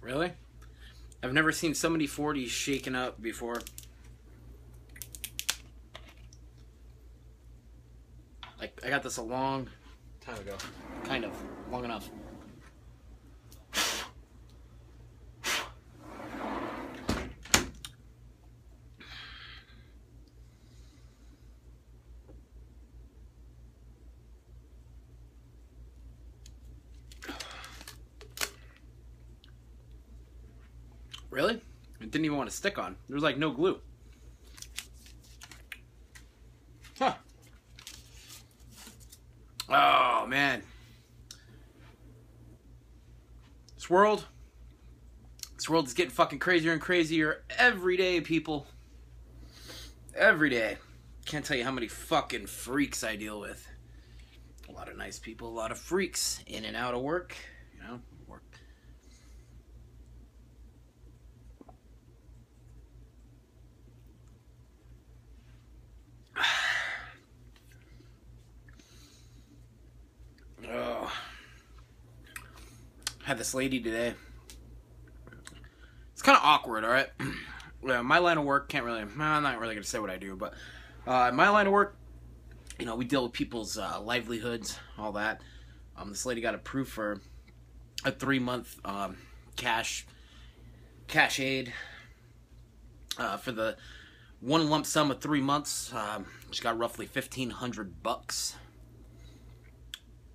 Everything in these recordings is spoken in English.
Really? I've never seen so many 40s shaken up before. Like, I got this a long time ago. Kind of. Long enough. Really? It didn't even want to stick on. There was like no glue. Huh. Oh, man. This world is getting fucking crazier and crazier every day, people. Every day. Can't tell you how many fucking freaks I deal with. A lot of nice people, a lot of freaks in and out of work, you know, work. Oh. Had this lady today. It's kind of awkward, alright? My line of work can't really, I'm not really going to say what I do, but my line of work, you know, we deal with people's livelihoods, all that. This lady got approved for a 3-month cash aid for the one lump sum of 3 months. She got roughly $1,500.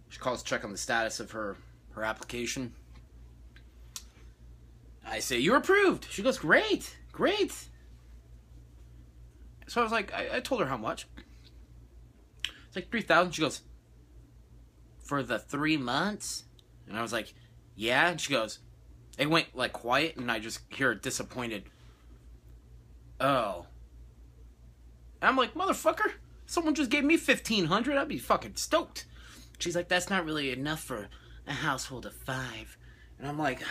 She calls to check on the status of her application. I say, "You're approved." She goes, "Great, great." So I was like, I told her how much. It's like $3,000. She goes, "For the 3 months?" And I was like, "Yeah." And she goes, it went like quiet, and I just hear it disappointed. "Oh." And I'm like, "Motherfucker, someone just gave me $1,500. I'd be fucking stoked." She's like, "That's not really enough for a household of 5. And I'm like,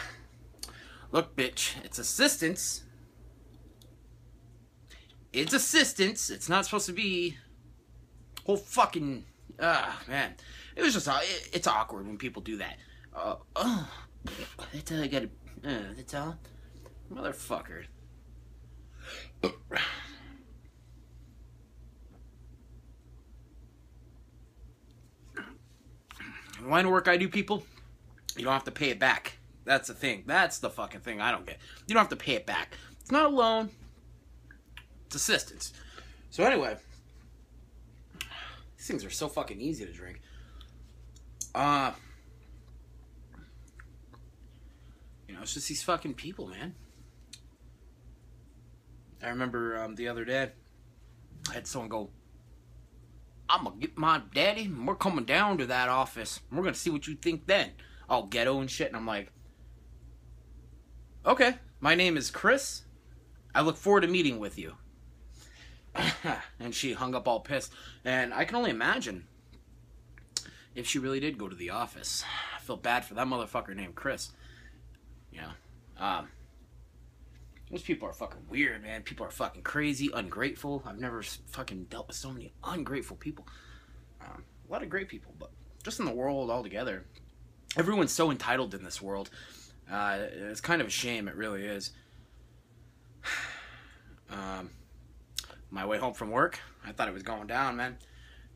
"Look, bitch, it's assistance. It's assistance. It's not supposed to be whole fucking, man." It was just, it's awkward when people do that. That's all I gotta, that's all? Motherfucker. The line of work I do, people, you don't have to pay it back. That's the thing. That's the fucking thing I don't get. You don't have to pay it back. It's not a loan. It's assistance. So anyway, these things are so fucking easy to drink. You know, it's just these fucking people, man. I remember the other day, I had someone go, "I'm gonna get my daddy, and we're coming down to that office. We're gonna see what you think then." All ghetto and shit. And I'm like, "Okay, my name is Chris. I look forward to meeting with you." And she hung up all pissed. And I can only imagine if she really did go to the office. I feel bad for that motherfucker named Chris. You know, those people are fucking weird, man. People are fucking crazy, ungrateful. I've never fucking dealt with so many ungrateful people. A lot of great people, but just in the world altogether, everyone's so entitled in this world. It's kind of a shame. It really is. My way home from work, I thought it was going down, man.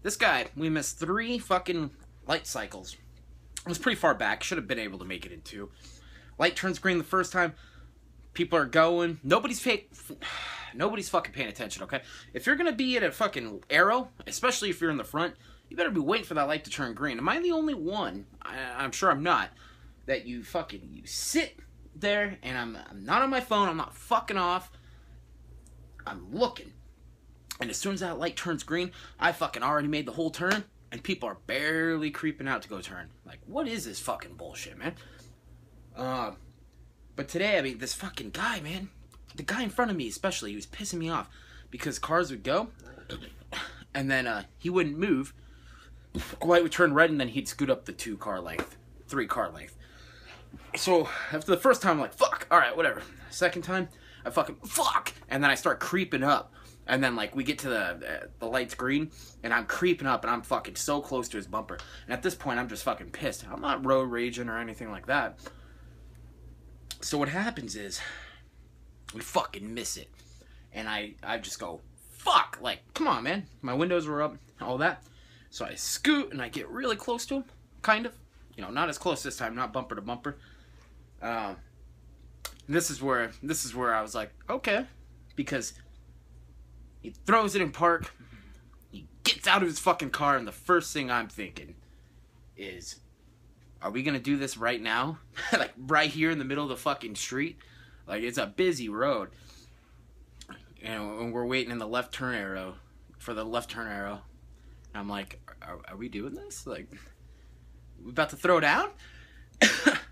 This guy, we missed 3 fucking light cycles. It was pretty far back. Should have been able to make it in 2. Light turns green the first time. People are going. Nobody's fucking paying attention, okay? If you're gonna be at a fucking arrow, especially if you're in the front, you better be waiting for that light to turn green. Am I the only one? I'm sure I'm not. That you sit there, and I'm not on my phone. I'm not fucking off. I'm looking. And as soon as that light turns green, I fucking already made the whole turn, and people are barely creeping out to go turn. Like, what is this fucking bullshit, man? But today, I mean, this fucking guy, man, the guy in front of me especially, he was pissing me off because cars would go, and then he wouldn't move. Light would turn red, and then he'd scoot up the 3-car length. So after the first time, I'm like, fuck, all right, whatever. Second time, I fucking fuck, and then I start creeping up, and then like we get to the light's green, and I'm creeping up, and I'm fucking so close to his bumper. And at this point, I'm just fucking pissed. I'm not road raging or anything like that. So what happens is, we fucking miss it. And I just go, fuck, like, come on, man. My windows were up, all that. So I scoot, and I get really close to him, kind of. You know, not as close this time, not bumper to bumper. This is where I was like, okay. Because he throws it in park, he gets out of his fucking car, and the first thing I'm thinking is, are we gonna do this right now? Like, right here in the middle of the fucking street? Like, it's a busy road. And we're waiting in the left turn arrow, for the left turn arrow. And I'm like, are we doing this? Like, we about to throw down?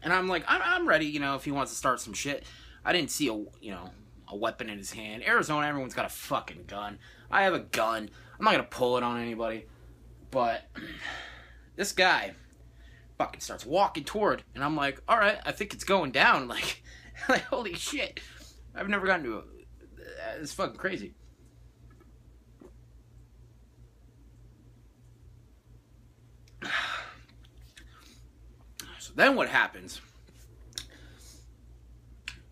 And I'm like, I'm ready, you know, if he wants to start some shit. I didn't see a weapon in his hand. Arizona, everyone's got a fucking gun. I have a gun. I'm not gonna pull it on anybody. But this guy fucking starts walking toward, and I'm like, alright, I think it's going down. Like holy shit. I've never gotten to it's fucking crazy. So then what happens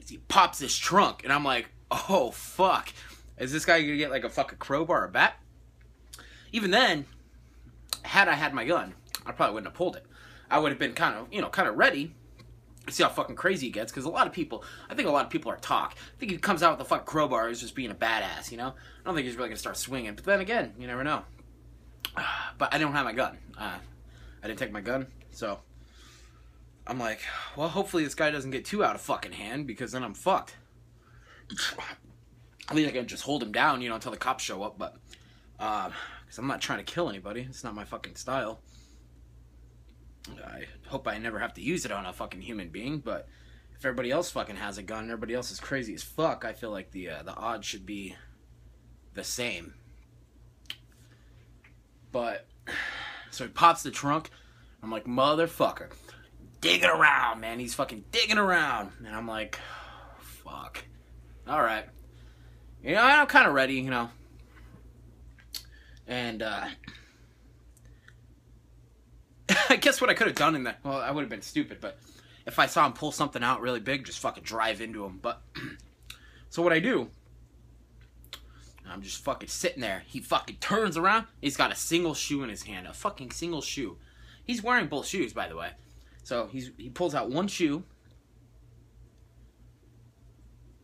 is he pops his trunk, and I'm like, oh fuck. Is this guy gonna get like a fucking crowbar or a bat? Even then, had I had my gun, I probably wouldn't have pulled it. I would have been kind of ready to see how fucking crazy he gets, because I think a lot of people are talk. I think he comes out with a fucking crowbar, he's just being a badass, you know? I don't think he's really gonna start swinging, but then again, you never know. But I don't have my gun. I didn't take my gun, so I'm like, well, hopefully this guy doesn't get too out of fucking hand, because then I'm fucked. At least I can just hold him down, you know, until the cops show up, but because I'm not trying to kill anybody. It's not my fucking style. I hope I never have to use it on a fucking human being, but if everybody else fucking has a gun and everybody else is crazy as fuck, I feel like the odds should be the same. But, so he pops the trunk. I'm like, motherfucker. Digging around, man. He's fucking digging around. And I'm like, fuck. Alright. You know, I'm kind of ready, you know. And, I guess what I could have done in that, well, I would have been stupid, but if I saw him pull something out really big, just fucking drive into him. But, so what I do, I'm just fucking sitting there. He fucking turns around. He's got a single shoe in his hand. A fucking single shoe. He's wearing both shoes, by the way. So he pulls out one shoe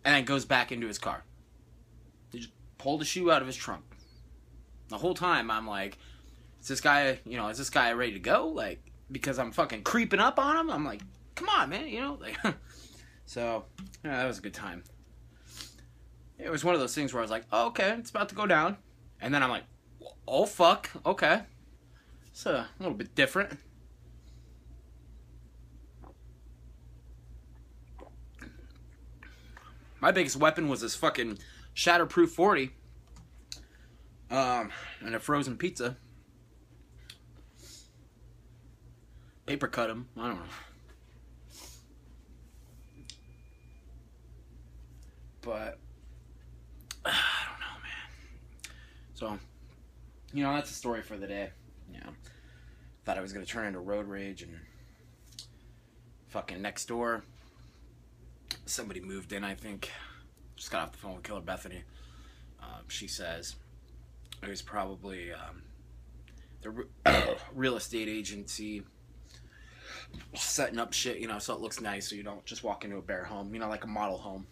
and then goes back into his car. He just pulled the shoe out of his trunk. The whole time I'm like, is this guy ready to go? Like, because I'm fucking creeping up on him? I'm like, come on, man, you know? Like, so, yeah, that was a good time. It was one of those things where I was like, oh, okay, it's about to go down. And then I'm like, oh, fuck, okay. It's a little bit different. My biggest weapon was this fucking Shatterproof 40. And a frozen pizza. Paper cut him. I don't know. But I don't know, man. So, you know, that's the story for the day. You know, thought I was gonna turn into road rage, and fucking next door, somebody moved in. I think just got off the phone with Killer Bethany. She says it was probably the real estate agency setting up shit, you know, so it looks nice, so you don't just walk into a bare home, you know, like a model home.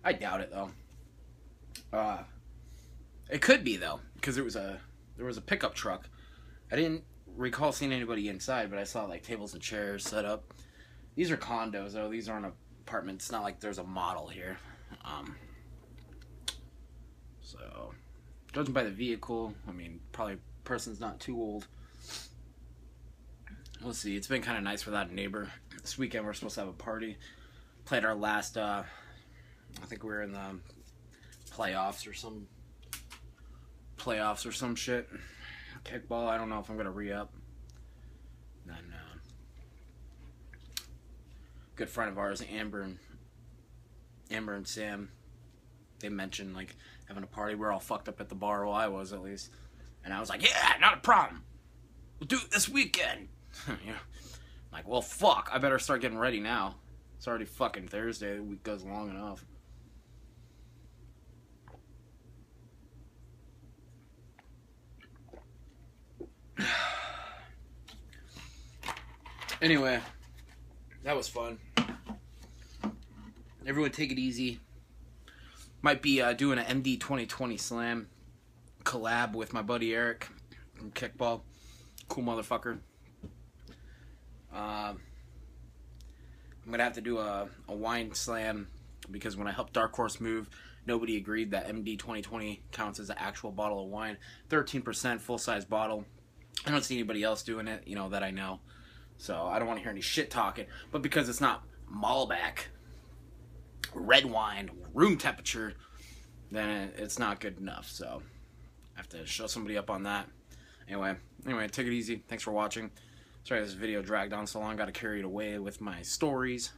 I doubt it, though. It could be, though, because there was a pickup truck. I didn't recall seeing anybody inside, but I saw, like, tables and chairs set up. These are condos, though. These aren't apartments. It's not like there's a model here. So, judging by the vehicle, I mean, probably person's not too old. We'll see. It's been kind of nice without a neighbor. This weekend we're supposed to have a party. Played our last, I think we were in the playoffs or some shit. Kickball, I don't know if I'm going to re-up. Then, good friend of ours, Amber and Sam, they mentioned, like, having a party. We're all fucked up at the bar, well, I was at least. And I was like, yeah, not a problem. We'll do it this weekend. Yeah. I'm like, well, fuck, I better start getting ready now. It's already fucking Thursday. The week goes long enough. Anyway, that was fun. Everyone take it easy. Might be doing an MD 2020 slam collab with my buddy Eric from Kickball. Cool motherfucker. I'm gonna have to do a wine slam because when I helped Dark Horse move, nobody agreed that MD 2020 counts as an actual bottle of wine. 13% full size bottle. I don't see anybody else doing it, you know, that I know. So I don't want to hear any shit talking. But because it's not Malbec, red wine, room temperature, then it's not good enough. So I have to show somebody up on that. Anyway, take it easy. Thanks for watching. Sorry this video dragged on so long. Got to carry it away with my stories.